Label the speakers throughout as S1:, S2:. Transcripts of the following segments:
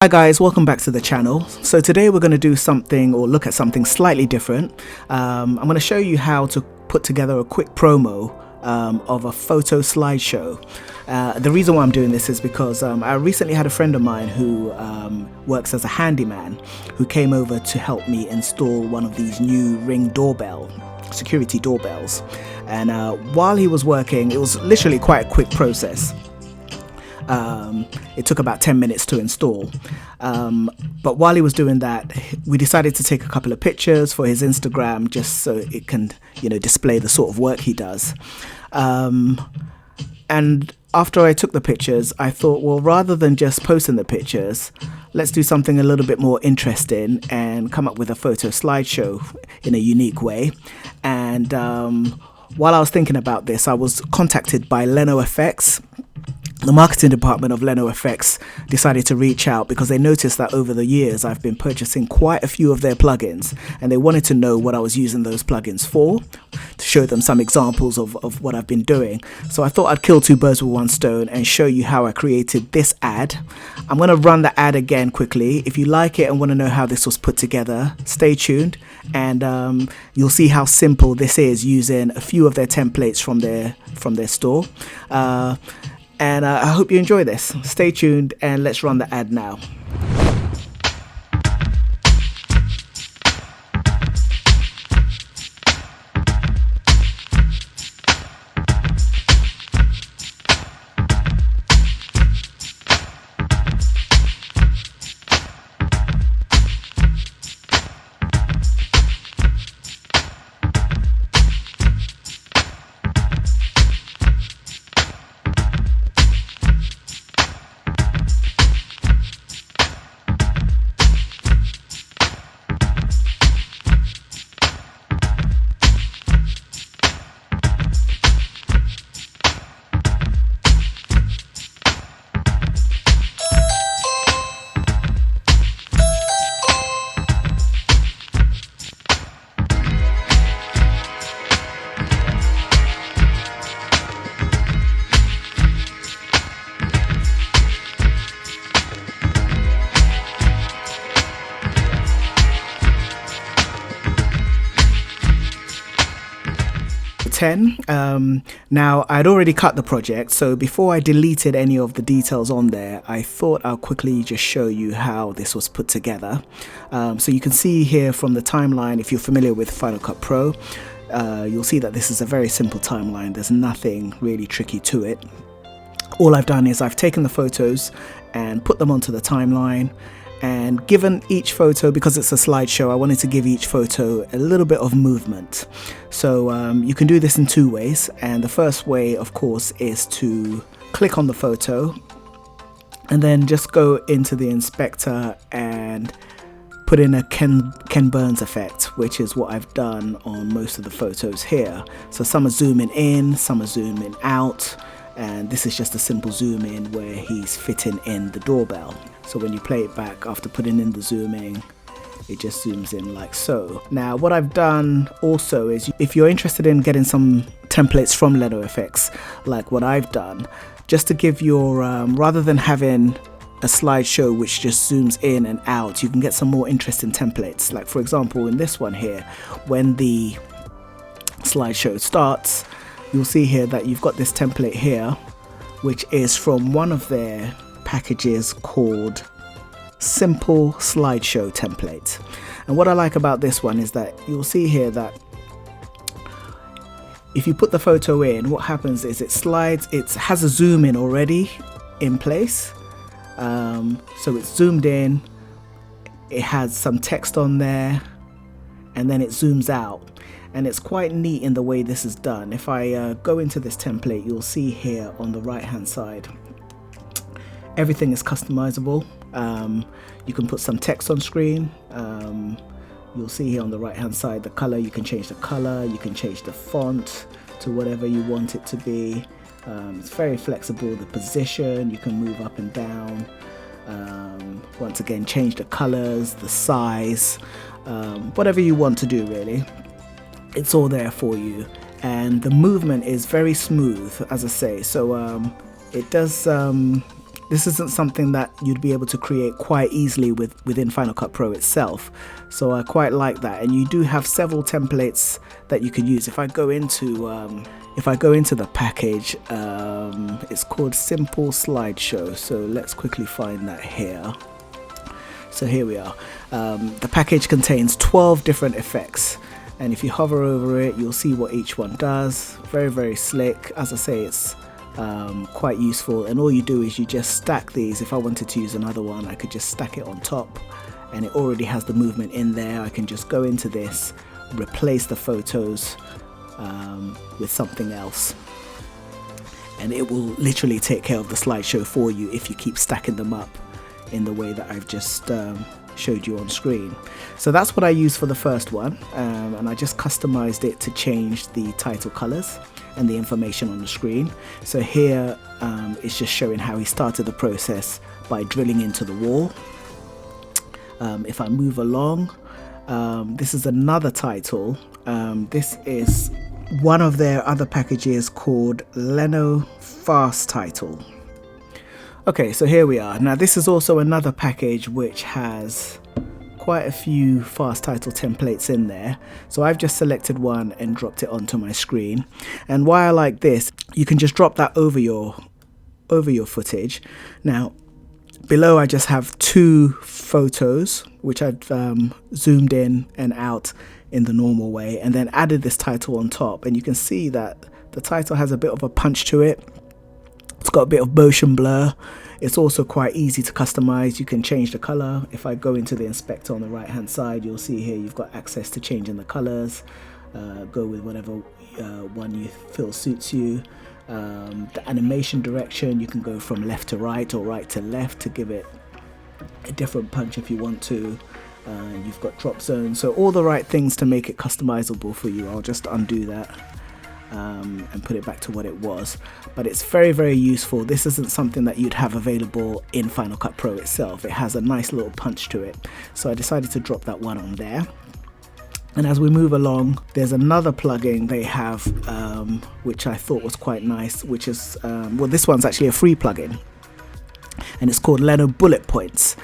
S1: Hi guys, welcome back to the channel. So today we're going to do something or look at something slightly different. I'm going to show you how to put together a quick promo of a photo slideshow. The reason why I'm doing this is because I recently had a friend of mine who works as a handyman who came over to help me install one of these new Ring security doorbells. And while he was working, it was literally quite a quick process. It took about 10 minutes to install, but while he was doing that, we decided to take a couple of pictures for his Instagram just so it can, display the sort of work he does. And after I took the pictures, I thought, well, rather than just posting the pictures, let's do something a little bit more interesting and come up with a photo slideshow in a unique way. And while I was thinking about this, I was contacted by LenoFX. The marketing department of LenoFX decided to reach out because they noticed that over the years I've been purchasing quite a few of their plugins, and they wanted to know what I was using those plugins for, to show them some examples of what I've been doing. So I thought I'd kill two birds with one stone and show you how I created this ad. I'm going to run the ad again quickly. If you like it and want to know how this was put together, stay tuned, and you'll see how simple this is using a few of their templates from their store. And I hope you enjoy this. Stay tuned and let's run the ad now. Now I'd already cut the project, so before I deleted any of the details on there, I thought I'll quickly just show you how this was put together. So you can see here from the timeline, if you're familiar with Final Cut Pro, you'll see that this is a very simple timeline. There's nothing really tricky to it. All I've done is I've taken the photos and put them onto the timeline, and given each photo, because it's a slideshow, I wanted to give each photo a little bit of movement. So you can do this in two ways, and the first way, of course, is to click on the photo and then just go into the inspector and put in a Ken Burns effect, which is what I've done on most of the photos here. So some are zooming in, some are zooming out, and this is just a simple zoom in where he's fitting in the doorbell. So when you play it back after putting in the zooming, it just zooms in like so. Now what I've done also is, if you're interested in getting some templates from LenoFX, like what I've done, just to give your, rather than having a slideshow which just zooms in and out, you can get some more interesting templates. Like for example, in this one here, when the slideshow starts, you'll see here that you've got this template here, which is from one of their packages called Simple Slideshow template. And what I like about this one is that you'll see here that if you put the photo in, what happens is it slides, it has a zoom in already in place. So it's zoomed in, it has some text on there, and then it zooms out. And it's quite neat in the way this is done. If I go into this template, you'll see here on the right hand side, everything is customizable. You can put some text on screen. You'll see here on the right hand side the color. You can change the color, you can change the font to whatever you want it to be. It's very flexible. The position, you can move up and down. Once again, change the colors, the size, whatever you want to do really. It's all there for you, and the movement is very smooth, as I say. So it does this isn't something that you'd be able to create quite easily within Final Cut Pro itself. So I quite like that, and you do have several templates that you can use. If I go into the package, it's called Simple Slideshow. So let's quickly find that here. So here we are. The package contains 12 different effects, and if you hover over it, you'll see what each one does. Very, very slick. As I say, it's quite useful, and all you do is you just stack these. If I wanted to use another one, I could just stack it on top, and it already has the movement in there. I can just go into this, replace the photos with something else, and it will literally take care of the slideshow for you if you keep stacking them up in the way that I've just showed you on screen. So that's what I used for the first one, and I just customized it to change the title colors and the information on the screen. So here it's just showing how he started the process by drilling into the wall. If I move along, this is another title. This is one of their other packages called LenoFX Title. Okay, so here we are. Now this is also another package which has quite a few fast title templates in there. So I've just selected one and dropped it onto my screen. And why I like this, you can just drop that over your footage. Now below I just have 2 photos which I've zoomed in and out in the normal way, and then added this title on top, and you can see that the title has a bit of a punch to it. It's got a bit of motion blur. It's also quite easy to customize. You can change the color. If I go into the inspector on the right hand side, you'll see here you've got access to changing the colors. Go with whatever one you feel suits you. The animation direction, you can go from left to right or right to left to give it a different punch if you want to. You've got drop zones, so all the right things to make it customizable for you. I'll just undo that and put it back to what it was, but it's very, very useful. This isn't something that you'd have available in Final Cut Pro itself. It has a nice little punch to it, so I decided to drop that one on there. And as we move along, there's another plugin they have which I thought was quite nice, which is well, this one's actually a free plugin, and it's called Leno Bullet Points.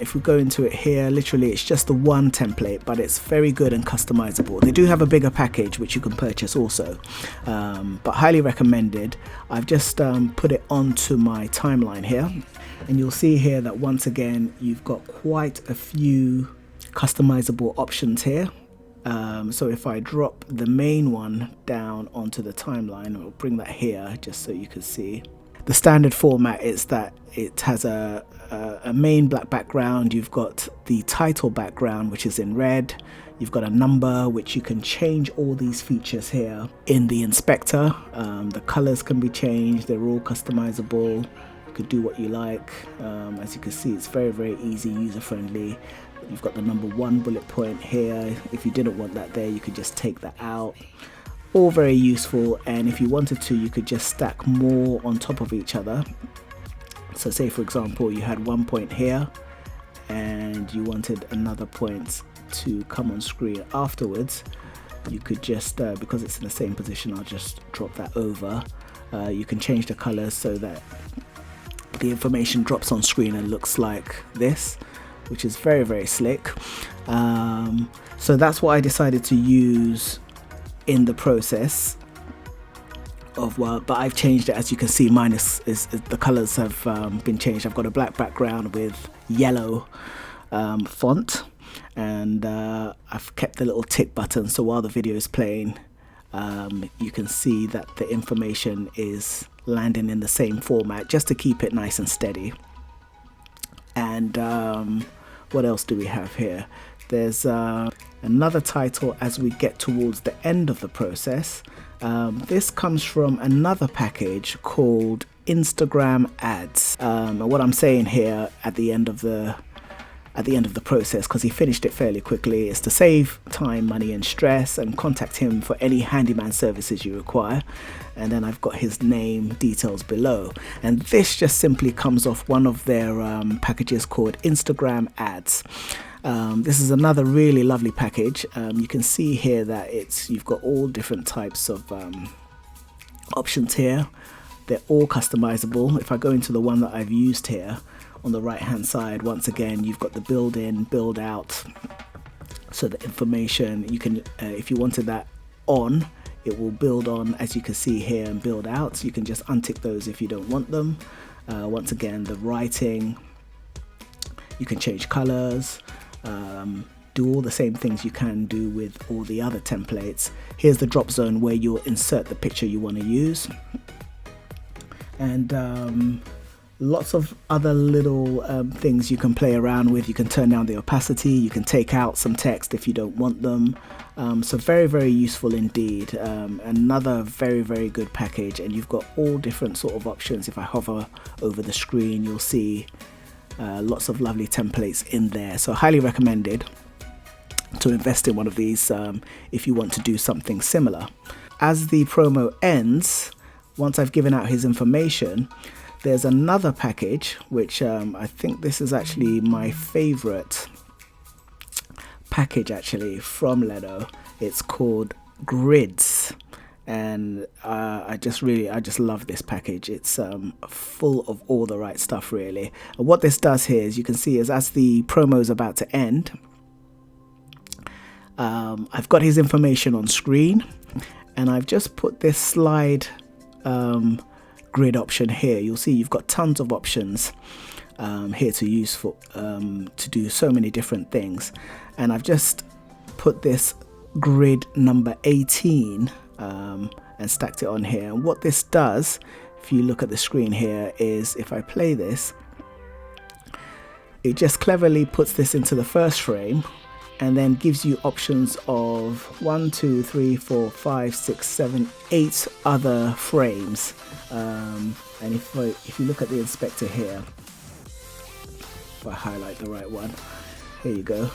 S1: If we go into it here, literally it's just the one template, but it's very good and customizable. They do have a bigger package which you can purchase also, but highly recommended. I've just put it onto my timeline here, and you'll see here that once again you've got quite a few customizable options here. So if I drop the main one down onto the timeline, I'll bring that here just so you can see. The standard format is that it has a main black background. You've got the title background, which is in red. You've got a number, which you can change all these features here in the inspector. The colors can be changed. They're all customizable. You could do what you like. As you can see, it's very, very easy, user-friendly. You've got the number 1 bullet point here. If you didn't want that there, you could just take that out. All very useful, and if you wanted to, you could just stack more on top of each other. So say for example you had 1 point here and you wanted another point to come on screen afterwards, you could just because it's in the same position, I'll just drop that over. You can change the colors so that the information drops on screen and looks like this, which is very, very slick. So that's what I decided to use in the process of, well, but I've changed it. As you can see, mine is the colors have been changed. I've got a black background with yellow font, and I've kept the little tick button, so while the video is playing you can see that the information is landing in the same format, just to keep it nice and steady. And what else do we have here? There's another title as we get towards the end of the process. This comes from another package called Instagram Ads. And what I'm saying here at the end of the process, because he finished it fairly quickly, is to save time, money and stress, and contact him for any handyman services you require. And then I've got his name details below, and this just simply comes off one of their packages called Instagram Ads. This is another really lovely package. You can see here that you've got all different types of options here. They're all customizable. If I go into the one that I've used here on the right hand side, once again you've got the build in, build out, so the information you can if you wanted that on, it will build on, as you can see here, and build out. So you can just untick those if you don't want them. Once again, the writing, you can change colors, do all the same things you can do with all the other templates. Here's the drop zone where you'll insert the picture you want to use, and lots of other little things you can play around with. You can turn down the opacity, you can take out some text if you don't want them. So very, very useful indeed. Another very, very good package, and you've got all different sort of options. If I hover over the screen, you'll see lots of lovely templates in there. So highly recommended to invest in one of these if you want to do something similar. As the promo ends, once I've given out his information, there's another package which I think this is actually my favorite package actually from Leno. It's called Grids, and I just love this package. It's full of all the right stuff really. And what this does here is, you can see, is as the promo is about to end, I've got his information on screen, and I've just put this slide grid option here. You'll see you've got tons of options here to use for to do so many different things, and I've just put this grid number 18 and stacked it on here. And what this does, if you look at the screen here, is if I play this, it just cleverly puts this into the first frame and then gives you options of 1, 2, 3, 4, 5, 6, 7, 8 other frames. And if you look at the inspector here, if I highlight the right one, here you go.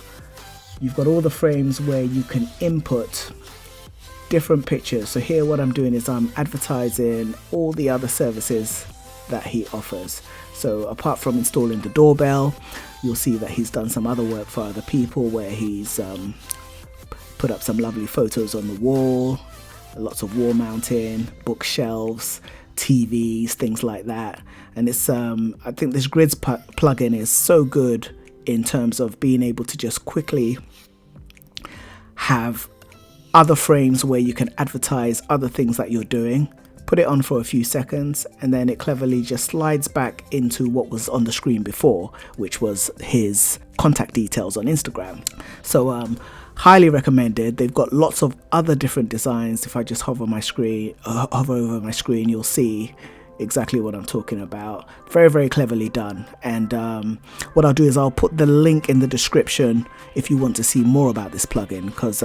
S1: You've got all the frames where you can input different pictures. So here what I'm doing is I'm advertising all the other services that he offers. So apart from installing the doorbell, you'll see that he's done some other work for other people where he's put up some lovely photos on the wall, lots of wall mounting, bookshelves, TVs, things like that. And it's I think this Grids plugin is so good in terms of being able to just quickly have other frames where you can advertise other things that you're doing, put it on for a few seconds, and then it cleverly just slides back into what was on the screen before, which was his contact details on Instagram. So highly recommended. They've got lots of other different designs. If I just hover over my screen, you'll see exactly what I'm talking about. Very, very cleverly done. And what I'll do is I'll put the link in the description if you want to see more about this plugin, because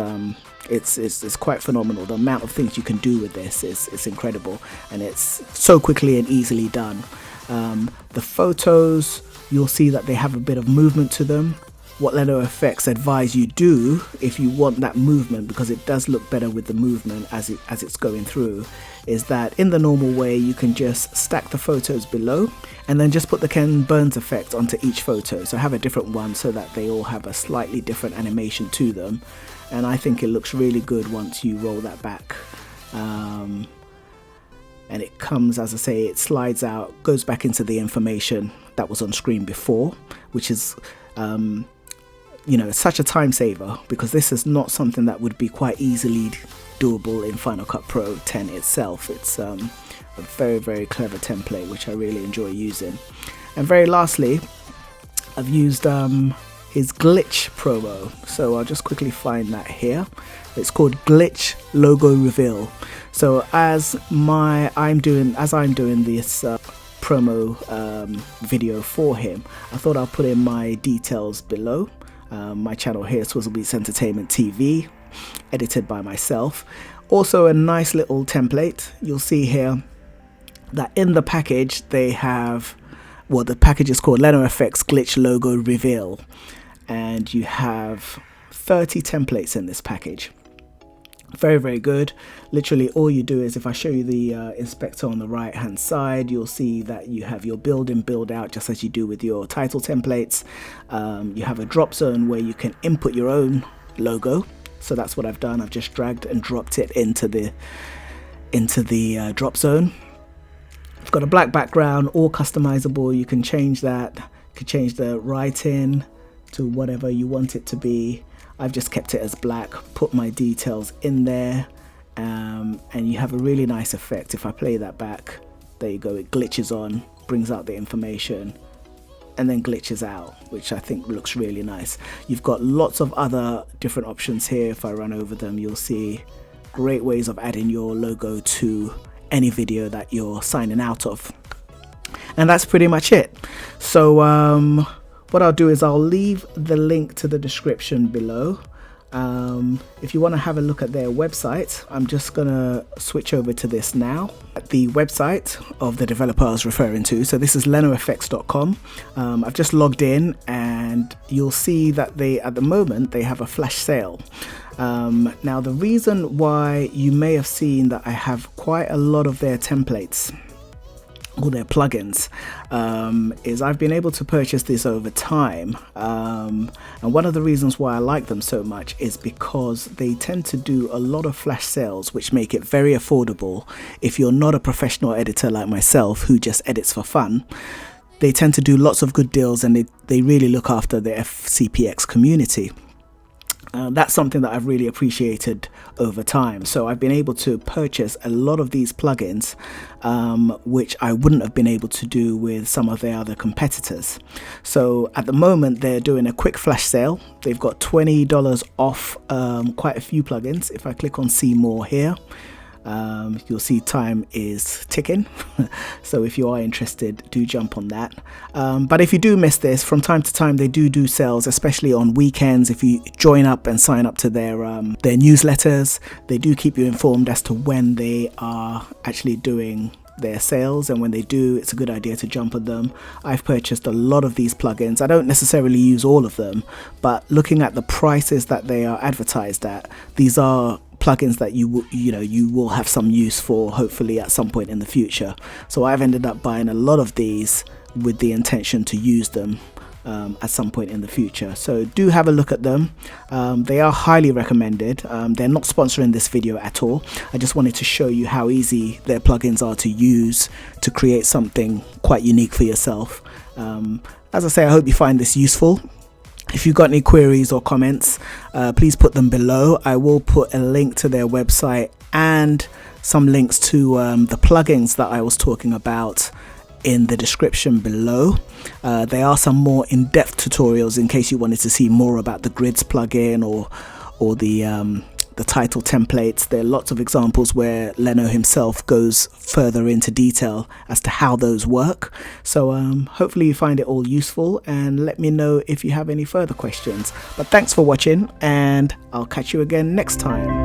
S1: it's quite phenomenal. The amount of things you can do with this is incredible, and it's so quickly and easily done. The photos, you'll see that they have a bit of movement to them. What LenoFX advise you do if you want that movement, because it does look better with the movement as it's going through, is that in the normal way you can just stack the photos below and then just put the Ken Burns effect onto each photo. So have a different one so that they all have a slightly different animation to them, and I think it looks really good once you roll that back. And it comes, as I say, it slides out, goes back into the information that was on screen before, which is you know, such a time saver, because this is not something that would be quite easily doable in Final Cut Pro 10 itself. It's a very, very clever template which I really enjoy using. And very lastly, I've used his glitch promo, so I'll just quickly find that here. It's called Glitch Logo Reveal. So as I'm doing this promo video for him, I thought I'll put in my details below. My channel here, Swizzlebeats Entertainment TV, edited by myself. Also a nice little template. You'll see here that in the package they have, well, the package is called LenoFX Glitch Logo Reveal, and you have 30 templates in this package. Very, very good. Literally all you do is, if I show you the inspector on the right hand side, you'll see that you have your build in, build out, just as you do with your title templates. You have a drop zone where you can input your own logo. So that's what I've done. I've just dragged and dropped it into the drop zone. It's got a black background, all customizable. You can change that. You can change the writing to whatever you want it to be. I've just kept it as black, put my details in there, and you have a really nice effect. If I play that back, there you go, it glitches on, brings out the information, and then glitches out, which I think looks really nice. You've got lots of other different options here. If I run over them, you'll see great ways of adding your logo to any video that you're signing out of. And that's pretty much it. So what I'll do is I'll leave the link to the description below. If you want to have a look at their website, I'm just gonna switch over to this now. The website of the developer I was referring to, so this is LenoFX.com. I've just logged in, and you'll see that at the moment they have a flash sale. Now the reason why you may have seen that I have quite a lot of their templates or their plugins is I've been able to purchase this over time, and one of the reasons why I like them so much is because they tend to do a lot of flash sales, which make it very affordable if you're not a professional editor like myself who just edits for fun. They tend to do lots of good deals, and they really look after the FCPX community. That's something that I've really appreciated over time. So I've been able to purchase a lot of these plugins, which I wouldn't have been able to do with some of their other competitors. So at the moment, they're doing a quick flash sale. They've got $20 off quite a few plugins. If I click on see more here, you'll see time is ticking. So if you are interested, do jump on that. But if you do miss this, from time to time they do sales, especially on weekends. If you join up and sign up to their newsletters, they do keep you informed as to when they are actually doing their sales, and when they do, it's a good idea to jump on them. I've purchased a lot of these plugins. I don't necessarily use all of them, but looking at the prices that they are advertised at, these are plugins that you will have some use for, hopefully at some point in the future. So I've ended up buying a lot of these with the intention to use them at some point in the future. So do have a look at them. They are highly recommended. They're not sponsoring this video at all. I just wanted to show you how easy their plugins are to use to create something quite unique for yourself. As I say, I hope you find this useful. If you've got any queries or comments, please put them below. I will put a link to their website and some links to the plugins that I was talking about in the description below. There are some more in-depth tutorials in case you wanted to see more about the Grids plugin or the title templates. There are lots of examples where Leno himself goes further into detail as to how those work. So hopefully you find it all useful, and let me know if you have any further questions. But thanks for watching, and I'll catch you again next time.